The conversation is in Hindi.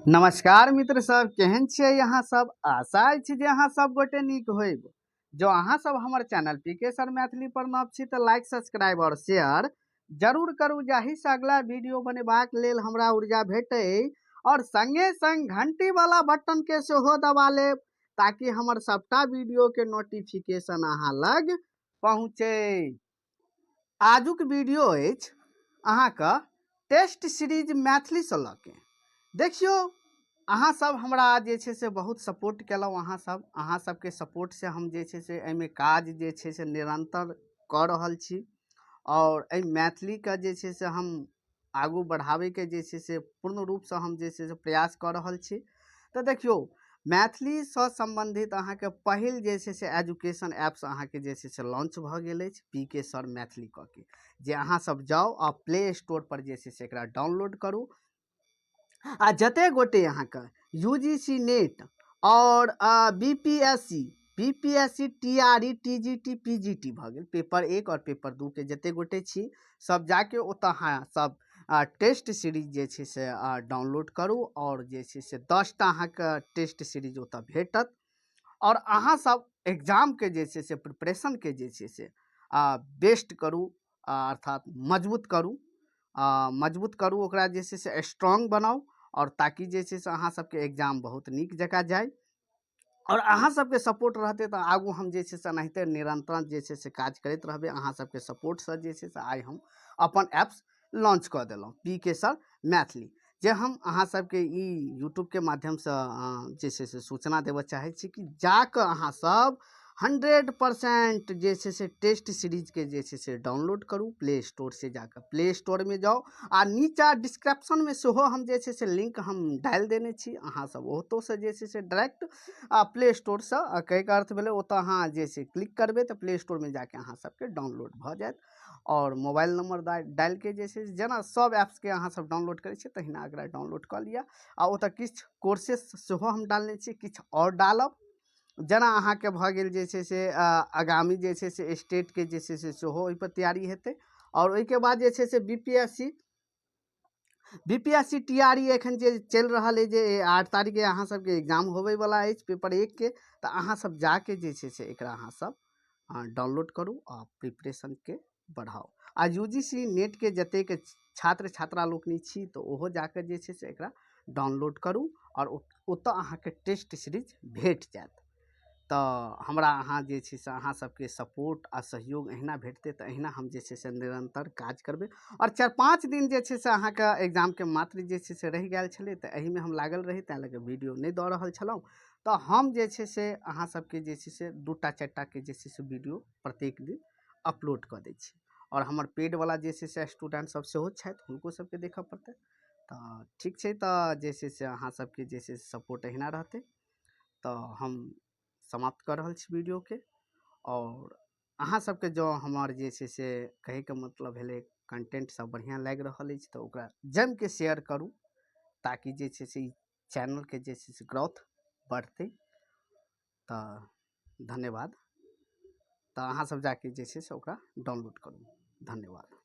नमस्कार मित्र सब, केहन छियै यहाँ सब। आशा अछि जे अहाँ सब गोटे नीक होइब। जो अहाँ सब हमर चैनल पीके सर मैथिली पर नव छी तऽ लाइक सब्सक्राइब और शेयर जरूर करू, जाहि से अगला वीडियो बनेबाक लेल हमरा ऊर्जा भेटै और संगे संग घंटी वाला बटन के सेहो दबा लेब ताकि हमर सबटा वीडियो के नोटिफिकेशन अहाँ लग पहुँचे। आजुक वीडियो अछि अहाँके टेस्ट सीरीज मैथिली से लऽ के। देखियो, अहाँ सब हमरा जे छे से बहुत सपोर्ट केलहुँ। अहाँ सबके सपोर्ट से हम जे छे से एहिमे काज जे छे से निरंतर कऽ रहल छी और एहि मैथिली के जे छे से हम आगू बढ़ावे के जे छे से पूर्ण रूप से हम जे छे से प्रयास कऽ रहल छी। तो देखियो, मैथिली से संबंधित अहाँके पहिल जे छे से एजुकेशन एप्स अहाँके जे छे से लॉन्च भऽ गेल अछि, पीके सर मैथिली कऽ के, जे अहाँ सब जाओ आ प्ले स्टोर पर जे छे से एकरा डाउनलोड करू। आ जते गोटे अहाँके यूजीसी नेट और बीपीएससी टीआरई टीजीटी पीजीटी भऽ गेल, पेपर 1 और पेपर 2 के जते गोटे छी सब जाके ओतऽ अहाँ सब टेस्ट सीरीज जे छे से डाउनलोड करू और जे छे से 10टा अहाँके टेस्ट सीरीज ओतऽ भेटत और अहाँ सब एग्जाम के जे छे से प्रिपरेशन के जे छे से बेस्ट करू, अर्थात मजबूत करू ओकरा जे छे से स्ट्रांग बनाऊ और ताकि जे छे से अहाँ सबके एग्जाम बहुत नीक जकाँ जाए और अहाँ सबके सपोर्ट रहते तो आगू हम जे छे से एनाहिते निरंतर जे छे से काज करते रहबे। अहाँ सबके सपोर्ट से जे छे से आइ हम अपन एप्स लॉन्च कर देलहुँ, पीके सर मैथिली, जे हम अहाँ सबके यूट्यूब के माध्यम से जे छे से सूचना देवे चाहे छी कि जाके अहाँ सब 100% जे छे से टेस्ट सीरीज के जे छे से डाउनलोड करू। प्ले स्टोर से जाकर प्ले स्टोर में जाओ आ नीचा डिस्क्रिप्शन में सेहो हम जे छे से लिंक हम डाल देने छी। अहाँ सब ओतो से जे छे से डायरेक्ट प्ले स्टोर से कहे के अर्थ भेले ओतऽ अहाँ जे छे क्लिक करबे तो प्ले स्टोर में जाके अहाँ सबके डाउनलोड भ जायत और मोबाइल नंबर डाल के जे छे जेना सब एप्स के अहाँ सब डाउनलोड करे छे तहिना एकरा डाउनलोड कर लिया। आ ओतऽ किछ कोर्सेस सेहो हम डालने छी, किछ और डालब, जेना अहाँके भऽ गेल जे छे से आगामी जे छे से स्टेट के जे छे से सेहो ओहि पर तैयारी हेतै और ओहि के बाद जे छे से बीपीएससी टीआरई एखन जे चल रहा है, जे 8 तारीख के अहाँ सबके एग्जाम होवे वाला है पेपर 1 के, तो अहाँ सब जाके जे छे से एकरा अहाँ सब डाउनलोड करू और प्रिपरेशन के बढ़ाओ। आ यूजीसी नेट के जते के छात्र छात्रा लोकनि छी तो ओहो जाके जे छे से एकरा डाउनलोड करू और ओतऽ अहाँके टेस्ट सीरीज भेट जायत। तो हमरा अहाँ जे छे से अहाँ सबके सपोर्ट आ सहयोग अहिना भेटते तो अहिना हम जे छे से निरंतर काज करबे। और 4-5 दिन जे छे से अहाँके एग्जाम के मात्र जे छे से रह गेल छले, तो एही में हम लागल रही, तै लगे वीडियो नहीं दऽ रहल छलहुँ। तो हम जे छे से अहाँ सबके जे छे से 2टा-4टा के जे छे से वीडियो प्रत्येक दिन अपलोड कऽ दै छी और हमर पेड वाला जे छे से स्टूडेंट सब सेहो छथि, हुनको सबके देखऽ पड़तै। तो ठीक छै, तो जे छे से अहाँ सबके जे छे से सपोर्ट अहिना रहतै। तो हम समाप्त कर रहल छी वीडियो के और अहाँ सबके जो हमार जे छे से कहे के मतलब भेले कंटेंट सब बढ़िया लाग रहल अछि तो ओकरा जम के शेयर करू ताकि जे छे से चैनल के जे छे से ग्रोथ बढ़ते। तो धन्यवाद। तो अहाँ सब जाके जे छे से ओकरा डाउनलोड करू। धन्यवाद।